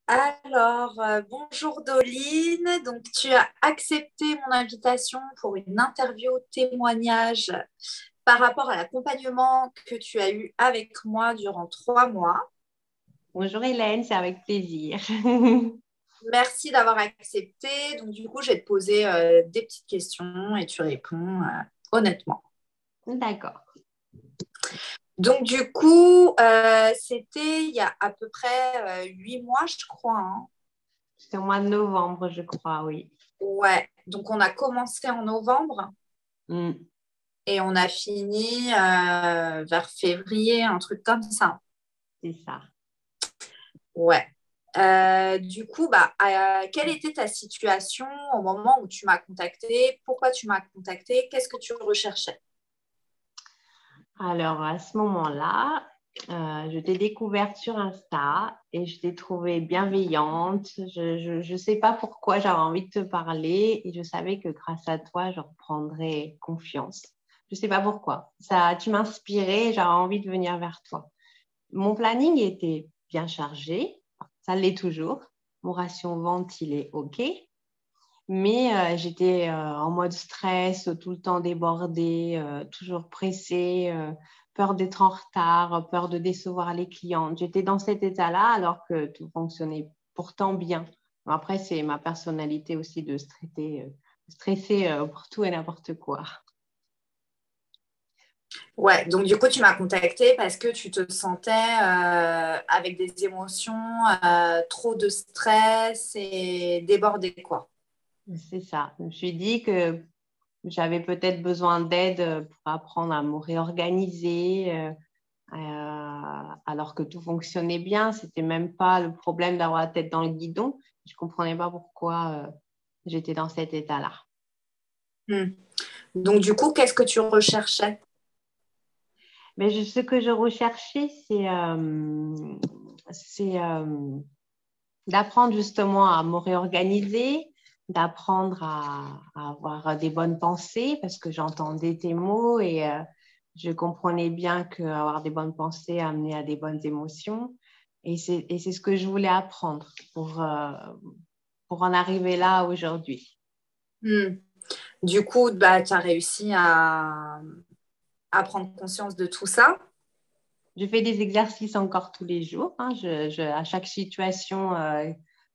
Alors, bonjour Doline. Donc, tu as accepté mon invitation pour une interview témoignage par rapport à l'accompagnement que tu as eu avec moi durant 3 mois. Bonjour Hélène, c'est avec plaisir. Merci d'avoir accepté. Donc, du coup, je vais te poser des petites questions et tu réponds honnêtement. D'accord. Donc, du coup, c'était il y a à peu près 8 mois, je crois, hein. C'est au mois de novembre, je crois, oui. Ouais. Donc, on a commencé en novembre. Mm, Et on a fini vers février, un truc comme ça. c'est ça. Ouais. Du coup, quelle était ta situation au moment où tu m'as contacté? Pourquoi tu m'as contacté? Qu'est-ce que tu recherchais? Alors, à ce moment-là, je t'ai découverte sur Insta et je t'ai trouvée bienveillante. Je sais pas pourquoi j'avais envie de te parler et je savais que grâce à toi, je reprendrais confiance. Je sais pas pourquoi. Ça, tu m'inspirais et j'avais envie de venir vers toi. Mon planning était bien chargé. Ça l'est toujours. Mon ratio vente, il est OK. Mais j'étais en mode stress, tout le temps débordée, toujours pressée, peur d'être en retard, peur de décevoir les clientes. J'étais dans cet état-là alors que tout fonctionnait pourtant bien. Après, c'est ma personnalité aussi de stresser pour tout et n'importe quoi. Ouais, donc du coup, tu m'as contacté parce que tu te sentais avec des émotions, trop de stress et débordée, quoi. C'est ça. Je me suis dit que j'avais peut-être besoin d'aide pour apprendre à me réorganiser, alors que tout fonctionnait bien. C'était même pas le problème d'avoir la tête dans le guidon. Je comprenais pas pourquoi j'étais dans cet état-là. Hmm. Donc du coup, qu'est-ce que tu recherchais? Mais ce que je recherchais, c'est d'apprendre justement à me réorganiser, d'apprendre à avoir des bonnes pensées parce que j'entendais tes mots et je comprenais bien qu'avoir des bonnes pensées amenait à des bonnes émotions. Et c'est ce que je voulais apprendre pour en arriver là aujourd'hui. Hmm. Du coup, tu as réussi à prendre conscience de tout ça. Je fais des exercices encore tous les jours, hein. À chaque situation,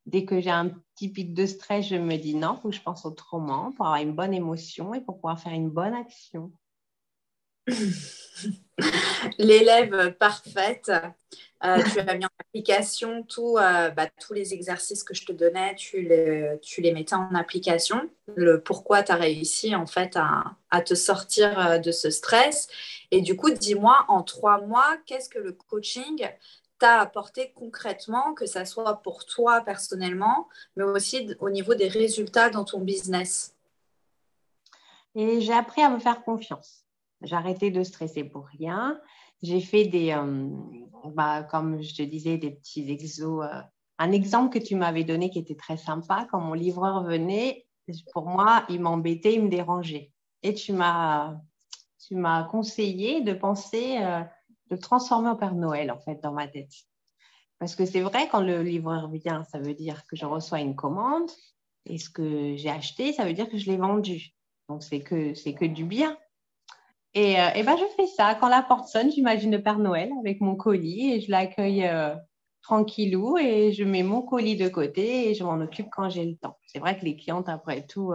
dès que j'ai un petit pic de stress, je me dis non, il faut que je pense autrement pour avoir une bonne émotion et pour pouvoir faire une bonne action. L'élève parfaite. Tu as mis en application tous les exercices que je te donnais, tu les mettais en application. Le pourquoi tu as réussi en fait à te sortir de ce stress. Et du coup, dis-moi, en 3 mois, qu'est-ce que le coaching t'a apporté concrètement, que ça soit pour toi personnellement, mais aussi au niveau des résultats dans ton business? Et j'ai appris à me faire confiance. J'ai arrêté de stresser pour rien. J'ai fait comme je te disais, des petits exos. Un exemple que tu m'avais donné qui était très sympa, quand mon livreur venait, pour moi, il m'embêtait, il me dérangeait. Et tu m'as conseillé de penser, de transformer en Père Noël, en fait, dans ma tête. Parce que c'est vrai, quand le livreur vient, ça veut dire que je reçois une commande. Et ce que j'ai acheté, ça veut dire que je l'ai vendu. Donc, c'est que du bien. Et ben, je fais ça. Quand la porte sonne, j'imagine le Père Noël avec mon colis et je l'accueille tranquillou et je mets mon colis de côté et je m'en occupe quand j'ai le temps. C'est vrai que les clientes, après tout,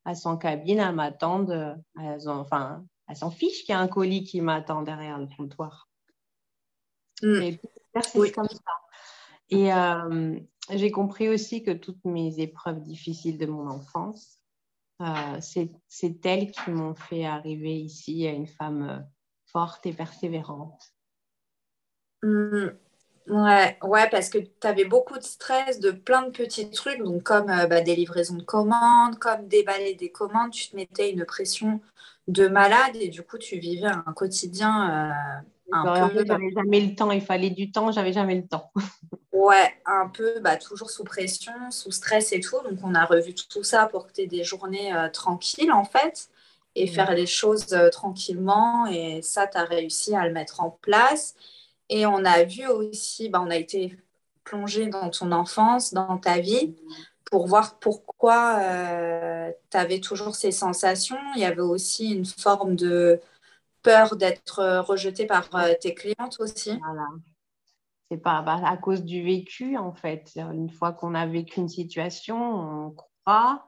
elles sont en cabine, elles m'attendent. Elles s'en fichent qu'il y a un colis qui m'attend derrière le comptoir. Hmm. Et tout l'exercice Oui. comme ça. Et j'ai compris aussi que toutes mes épreuves difficiles de mon enfance, c'est elles qui m'ont fait arriver ici à une femme forte et persévérante. Hmm. Ouais, ouais, parce que tu avais beaucoup de stress de plein de petits trucs, donc comme des livraisons de commandes, comme déballer des commandes, tu te mettais une pression de malade et du coup tu vivais un quotidien un En peu, fait, j'avais jamais le temps. Il fallait du temps, j'avais jamais le temps. ouais, un peu toujours sous pression, sous stress et tout. Donc on a revu tout ça pour que tu aies des journées tranquilles en fait et Mm. faire les choses tranquillement et ça, tu as réussi à le mettre en place. Et on a vu aussi, on a été plongé dans ton enfance, dans ta vie, pour voir pourquoi tu avais toujours ces sensations. Il y avait aussi une forme de peur d'être rejeté par tes clientes aussi. Voilà. C'est pas à cause du vécu, en fait. Une fois qu'on a vécu une situation, on croit,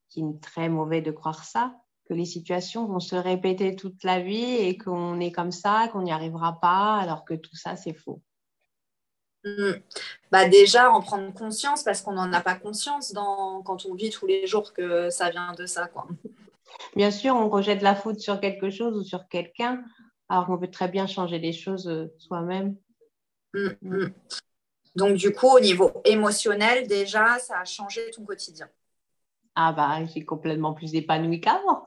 qui est très mauvais de croire ça, que les situations vont se répéter toute la vie et qu'on est comme ça, qu'on n'y arrivera pas, alors que tout ça, c'est faux. Déjà, en prendre conscience, parce qu'on n'en a pas conscience quand on vit tous les jours que ça vient de ça, quoi. Bien sûr, on rejette la faute sur quelque chose ou sur quelqu'un, alors qu'on peut très bien changer les choses soi-même. Mm, mm. Donc, du coup, au niveau émotionnel, déjà, ça a changé ton quotidien. Ah bah, j'ai complètement plus épanouie qu'avant.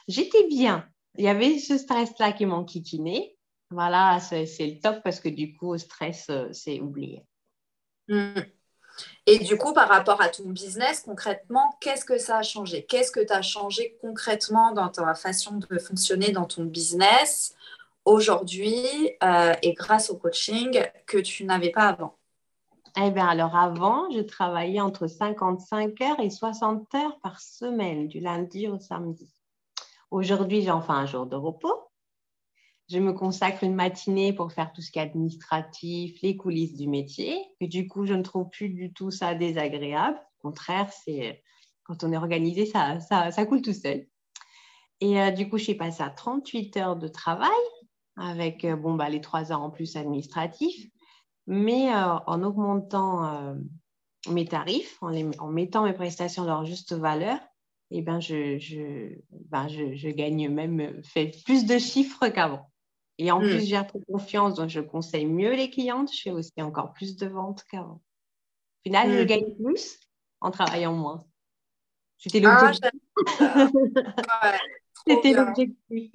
J'étais bien. Il y avait ce stress-là qui m'enquiquinait. Voilà, c'est le top parce que du coup, au stress, c'est oublié. Mm. Et du coup, par rapport à ton business, concrètement, qu'est-ce que ça a changé? Qu'est-ce que tu as changé concrètement dans ta façon de fonctionner dans ton business aujourd'hui et grâce au coaching que tu n'avais pas avant? Eh bien, alors avant, je travaillais entre 55 heures et 60 heures par semaine, du lundi au samedi. Aujourd'hui, j'ai enfin un jour de repos. Je me consacre une matinée pour faire tout ce qui est administratif, les coulisses du métier. Et du coup, je ne trouve plus du tout ça désagréable. Au contraire, c'est quand on est organisé, ça coule tout seul. Et du coup, je suis passée à 38 heures de travail avec les 3 heures en plus administratifs, mais en augmentant mes tarifs, en mettant mes prestations à leur juste valeur, eh ben, je gagne même, fait plus de chiffres qu'avant. Et en plus, j'ai pris confiance, donc je conseille mieux les clientes. Je fais aussi encore plus de ventes qu'avant. Au final, je gagne plus en travaillant moins. C'était Ah, l'objectif. j'adore. Ouais, trop C'était bien. l'objectif.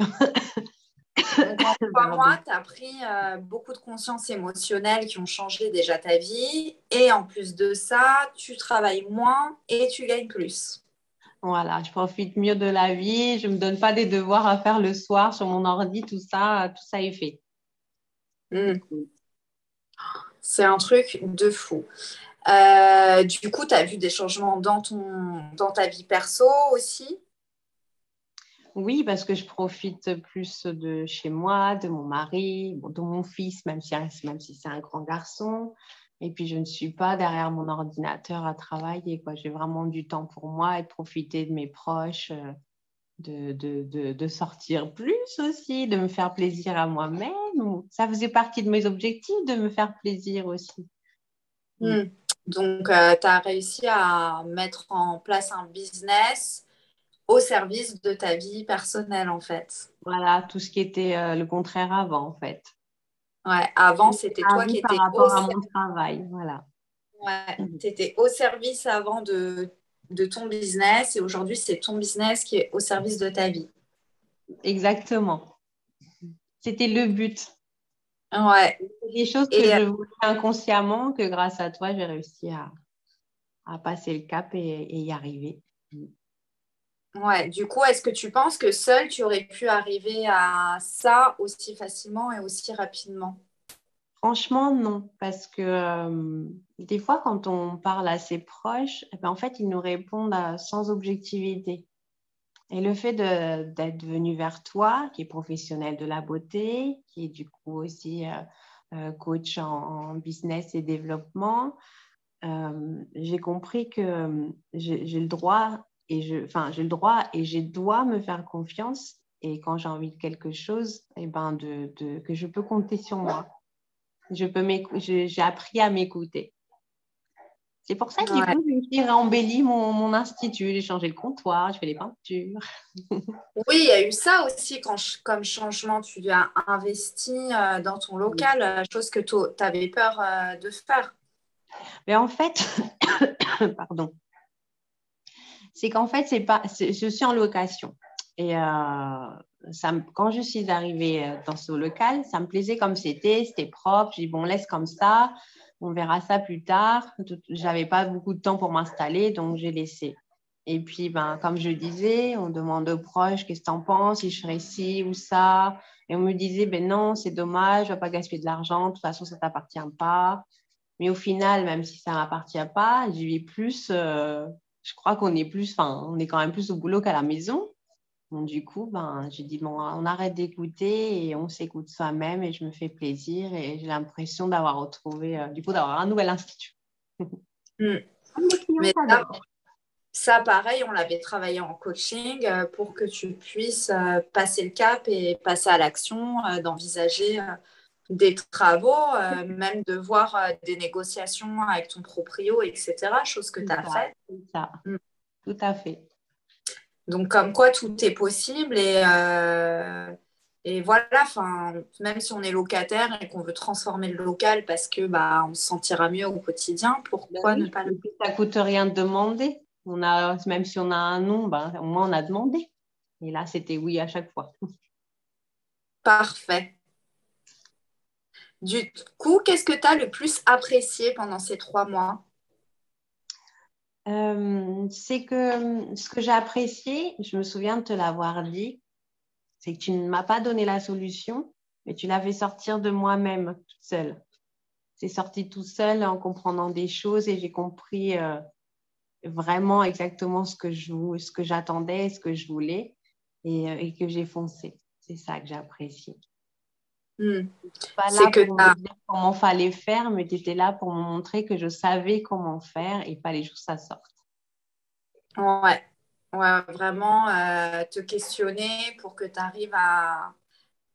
Donc, en 3 mois, tu as pris beaucoup de conscience émotionnelle qui ont changé déjà ta vie. Et en plus de ça, tu travailles moins et tu gagnes plus. Voilà, je profite mieux de la vie. Je ne me donne pas des devoirs à faire le soir sur mon ordi. Tout ça est fait. Mm. C'est un truc de fou. Du coup, tu as vu des changements dans ta vie perso aussi? Oui, parce que je profite plus de chez moi, de mon mari, de mon fils, même si c'est un grand garçon. Et puis, je ne suis pas derrière mon ordinateur à travailler, quoi. J'ai vraiment du temps pour moi et de profiter de mes proches, de sortir plus aussi, de me faire plaisir à moi-même. Ça faisait partie de mes objectifs de me faire plaisir aussi. Mm. Donc, tu as réussi à mettre en place un business au service de ta vie personnelle, en fait. Voilà, tout ce qui était le contraire avant, en fait. Ouais, avant, c'était toi Avis qui par étais au rapport à mon service. travail, voilà. Ouais, tu étais au service avant de ton business et aujourd'hui, c'est ton business qui est au service de ta vie. Exactement. C'était le but. Ouais. C'est des choses que Et je voulais inconsciemment, que grâce à toi, j'ai réussi à passer le cap et y arriver. ouais, du coup, est-ce que tu penses que seul, tu aurais pu arriver à ça aussi facilement et aussi rapidement? Franchement, non, parce que des fois, quand on parle à ses proches, eh ben, en fait, ils nous répondent sans objectivité. Et le fait d'être venu vers toi, qui est professionnel de la beauté, qui est du coup aussi coach en business et développement, j'ai compris que j'ai le droit j'ai le droit et je dois me faire confiance. Et quand j'ai envie de quelque chose, eh ben que je peux compter sur moi. J'ai appris à m'écouter. C'est pour ça que du Ouais. coup, j'ai réembelli mon institut. J'ai changé le comptoir, je fais les peintures. Oui, il y a eu ça aussi comme changement. Tu as investi dans ton local, chose que tu avais peur de faire. Mais en fait, pardon, c'est qu'en fait, je suis en location. Et quand je suis arrivée dans ce local, ça me plaisait comme c'était propre. J'ai dit, bon, laisse comme ça, on verra ça plus tard. J'avais pas beaucoup de temps pour m'installer, donc j'ai laissé. Et puis, comme je disais, on demande aux proches, qu'est-ce que tu en penses, si je ferais ci ou ça. Et on me disait, ben non, c'est dommage, je ne vais pas gaspiller de l'argent, de toute façon, ça ne t'appartient pas. Mais au final, même si ça ne m'appartient pas, j'y vais plus, je crois qu'on est plus, enfin, on est quand même plus au boulot qu'à la maison. Donc, du coup, ben, j'ai dit, bon, on arrête d'écouter et on s'écoute soi-même et je me fais plaisir et j'ai l'impression d'avoir retrouvé, du coup, d'avoir un nouvel institut. Mm. Les clients Mais s'adaptent. ça, pareil, on l'avait travaillé en coaching pour que tu puisses passer le cap et passer à l'action, d'envisager des travaux, même de voir des négociations avec ton proprio, etc., chose que tu as faite. C'est ça, Mm. tout à fait. Donc, comme quoi, tout est possible et voilà, même si on est locataire et qu'on veut transformer le local parce que bah, on se sentira mieux au quotidien, Ben pourquoi ne oui, pas le et puis ça coûte rien de demander. On a, même si on a un nom, ben, au moins on a demandé. Et là, c'était oui à chaque fois. Parfait. Du coup, qu'est-ce que tu as le plus apprécié pendant ces 3 mois? C'est que ce que j'ai apprécié, je me souviens de te l'avoir dit, c'est que tu ne m'as pas donné la solution, mais tu l'as fait sortir de moi-même toute seule. C'est sorti tout seul en comprenant des choses et j'ai compris vraiment exactement ce que j'attendais, ce que je voulais et que j'ai foncé. C'est ça que j'ai apprécié. Hmm. Pas C'est là que pour me dire comment fallait faire, mais tu étais là pour me montrer que je savais comment faire et fallait juste que ça sorte. ouais, ouais, vraiment te questionner pour que tu arrives à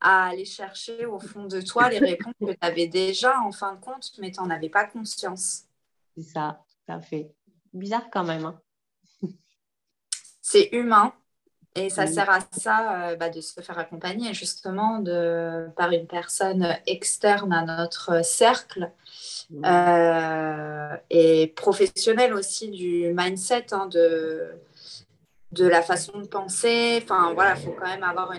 aller chercher au fond de toi les réponses que tu avais déjà en fin de compte, mais tu n'en avais pas conscience. C'est ça, tout à fait. Bizarre quand même, hein. C'est humain et ça Oui. sert à ça bah, de se faire accompagner justement par une personne externe à notre cercle et professionnelle aussi du mindset, hein, de la façon de penser. Enfin, voilà, il faut quand même avoir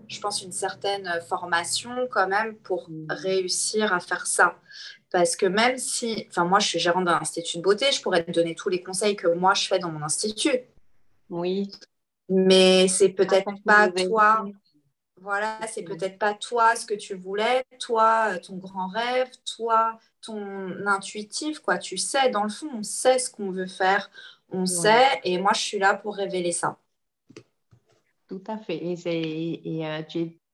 je pense, une certaine formation quand même pour réussir à faire ça. Parce que même si, enfin, moi, je suis gérante d'un institut de beauté, je pourrais te donner tous les conseils que moi, je fais dans mon institut. Oui, Mais c'est pas ça peut-être qui nous pas toi, intéresse. voilà, c'est peut-être pas toi ce que tu voulais, toi, ton grand rêve, toi, ton intuitif, quoi. Tu sais, dans le fond, on sait ce qu'on veut faire, on Ouais, sait, et moi, je suis là pour révéler ça. tout à fait.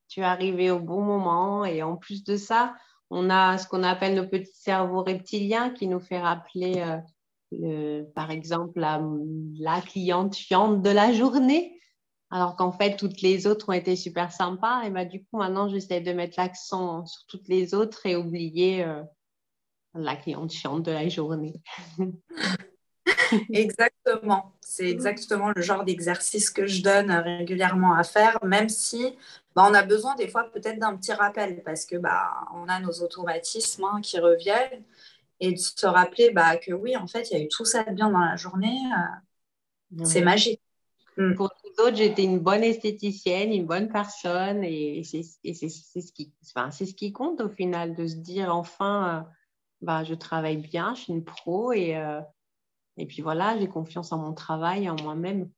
Tu es arrivé au bon moment. Et en plus de ça, on a ce qu'on appelle le petit cerveau reptilien qui nous fait rappeler, par exemple, la cliente chiante de la journée. Alors qu'en fait, toutes les autres ont été super sympas. Et bah, du coup, maintenant, j'essaie de mettre l'accent sur toutes les autres et oublier la cliente chiante de la journée. Exactement. C'est exactement le genre d'exercice que je donne régulièrement à faire, même si bah, on a besoin des fois peut-être d'un petit rappel parce que bah, on a nos automatismes hein, qui reviennent et de se rappeler bah, que oui, en fait, il y a eu tout ça de bien dans la journée. C'est Ouais. magique. Mm. Pour les autres, j'étais une bonne esthéticienne, une bonne personne c'est ce qui, enfin, c'est ce qui compte au final, de se dire enfin, bah, je travaille bien, je suis une pro et puis voilà, j'ai confiance en mon travail, en moi-même.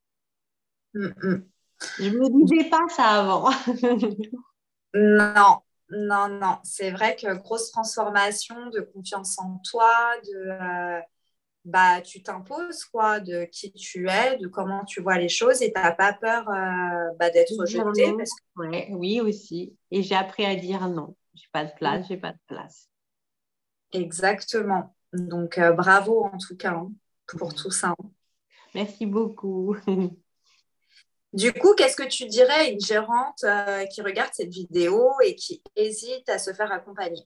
Mm, mm. Je me disais pas ça avant. Non, non, non. C'est vrai que grosse transformation de confiance en toi, bah, tu t'imposes quoi, de qui tu es, de comment tu vois les choses et tu n'as pas peur bah, d'être Dire rejeté non, parce que ouais, oui aussi. Et j'ai appris à dire non. J'ai pas de place, j'ai pas de place. exactement. Donc bravo en tout cas hein, pour tout ça. Hein. Merci beaucoup. Du coup, qu'est-ce que tu dirais à une gérante qui regarde cette vidéo et qui hésite à se faire accompagner?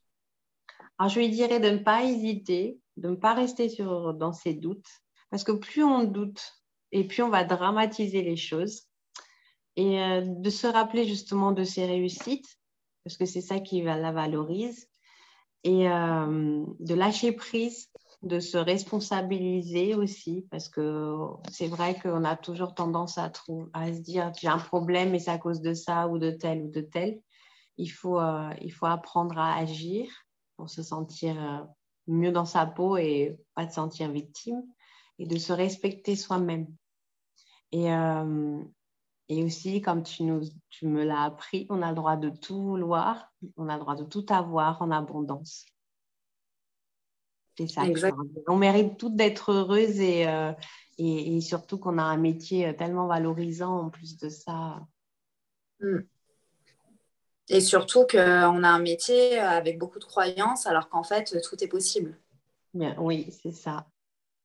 Alors, je lui dirais de ne pas hésiter, de ne pas rester dans ses doutes, parce que plus on doute et plus on va dramatiser les choses, et de se rappeler justement de ses réussites, parce que c'est ça qui la valorise, et de lâcher prise, de se responsabiliser aussi, parce que c'est vrai qu'on a toujours tendance à se dire j'ai un problème et c'est à cause de ça ou de tel ou de tel. Il faut apprendre à agir pour se sentir mieux dans sa peau et pas se sentir victime et de se respecter soi-même. Et Et aussi, comme tu me l'as appris, on a le droit de tout vouloir, on a le droit de tout avoir en abondance. C'est ça que je Exact. leur dis. On mérite toutes d'être heureuses et surtout qu'on a un métier tellement valorisant en plus de ça. Mm. Et surtout qu'on a un métier avec beaucoup de croyances, alors qu'en fait, tout est possible. Bien, oui, c'est ça.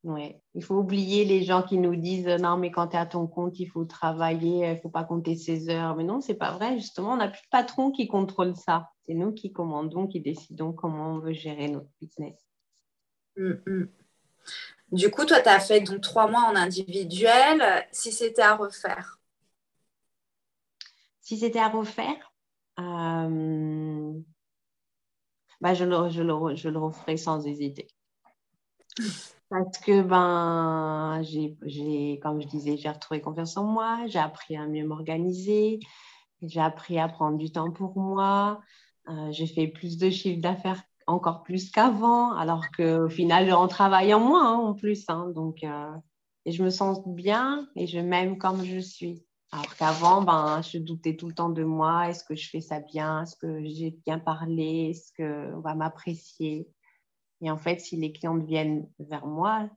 Ouais. Il faut oublier les gens qui nous disent non, mais quand tu es à ton compte, il faut travailler, il ne faut pas compter ses heures. Mais non, ce n'est pas vrai. Justement, on n'a plus de patron qui contrôle ça. C'est nous qui commandons, qui décidons comment on veut gérer notre business. Mm, mm. Du coup, toi, tu as fait donc 3 mois en individuel. Si c'était à refaire, Si c'était à refaire, bah, je le referais sans hésiter. Parce que, comme je disais, j'ai retrouvé confiance en moi, j'ai appris à mieux m'organiser, j'ai appris à prendre du temps pour moi, j'ai fait plus de chiffre d'affaires encore plus qu'avant, alors qu'au final, en travaillant moins en plus. Hein, donc, et je me sens bien et je m'aime comme je suis. Alors qu'avant, je doutais tout le temps de moi. Est-ce que je fais ça bien? Est-ce que j'ai bien parlé? Est-ce qu'on va m'apprécier? Et en fait, si les clientes viennent vers moi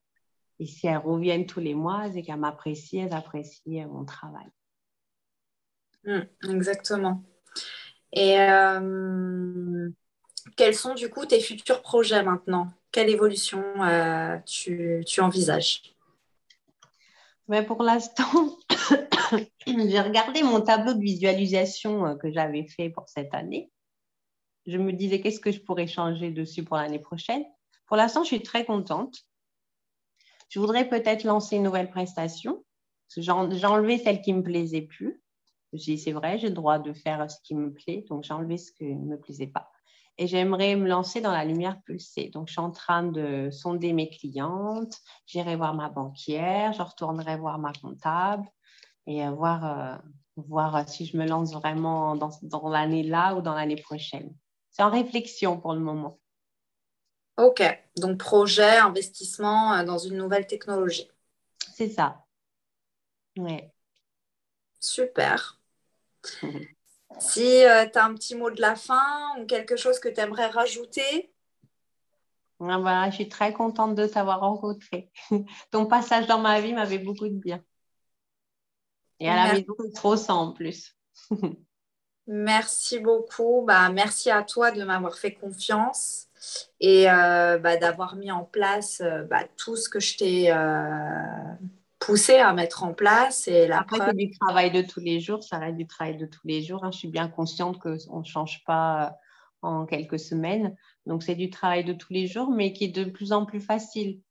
et si elles reviennent tous les mois, c'est qu'elles m'apprécient, elles apprécient mon travail. Exactement. Et quels sont du coup tes futurs projets maintenant? Quelle évolution tu envisages? Mais pour l'instant, j'ai regardé mon tableau de visualisation que j'avais fait pour cette année. Je me disais qu'est-ce que je pourrais changer dessus pour l'année prochaine. Pour l'instant, je suis très contente. Je voudrais peut-être lancer une nouvelle prestation. J'ai enlevé celle qui ne me plaisait plus. C'est vrai, j'ai le droit de faire ce qui me plaît, donc j'ai enlevé ce qui ne me plaisait pas. Et j'aimerais me lancer dans la lumière pulsée. Donc, je suis en train de sonder mes clientes, j'irai voir ma banquière, je retournerai voir ma comptable et voir si je me lance vraiment dans l'année-là ou dans l'année prochaine. C'est en réflexion pour le moment. Ok, donc projet, investissement dans une nouvelle technologie. C'est ça. Ouais. Super. Si tu as un petit mot de la fin ou quelque chose que tu aimerais rajouter. Voilà, je suis très contente de t'avoir rencontré. Ton passage dans ma vie m'avait beaucoup de bien. Et à la Merci, maison, c'est trop ça en plus. merci beaucoup. Bah, merci à toi de m'avoir fait confiance et d'avoir mis en place tout ce que je t'ai poussé à mettre en place. Et la Après, preuve, c'est du travail de tous les jours, ça reste du travail de tous les jours. Hein. Je suis bien consciente qu'on ne change pas en quelques semaines. Donc, c'est du travail de tous les jours, mais qui est de plus en plus facile.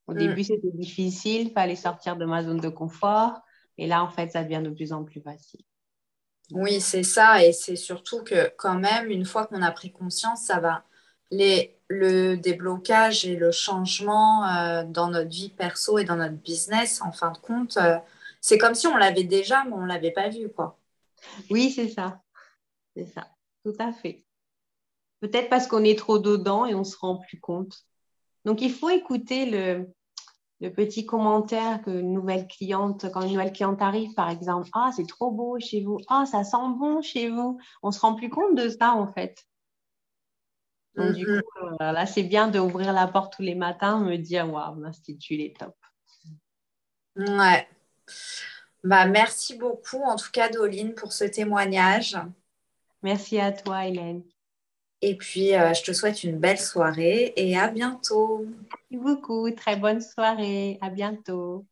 Au début, c'était difficile, il fallait sortir de ma zone de confort. Et là, en fait, ça devient de plus en plus facile. oui, c'est ça. Et c'est surtout que quand même, une fois qu'on a pris conscience, ça va. Le déblocage et le changement dans notre vie perso et dans notre business, en fin de compte, c'est comme si on l'avait déjà, mais on ne l'avait pas vu, quoi. Oui, c'est ça. C'est ça. Tout à fait. Peut-être parce qu'on est trop dedans et on ne se rend plus compte. Donc, il faut écouter le petit commentaire quand une nouvelle cliente arrive, par exemple, ah, c'est trop beau chez vous, ah, ça sent bon chez vous. On se rend plus compte de ça, en fait. Donc, du coup, là, c'est bien d'ouvrir la porte tous les matins, me dire, waouh, l'Institut, il est top. Ouais. Bah, merci beaucoup, en tout cas, Doline, pour ce témoignage. Merci à toi, Hélène. Et puis, je te souhaite une belle soirée et à bientôt. Merci beaucoup. Très bonne soirée. À bientôt.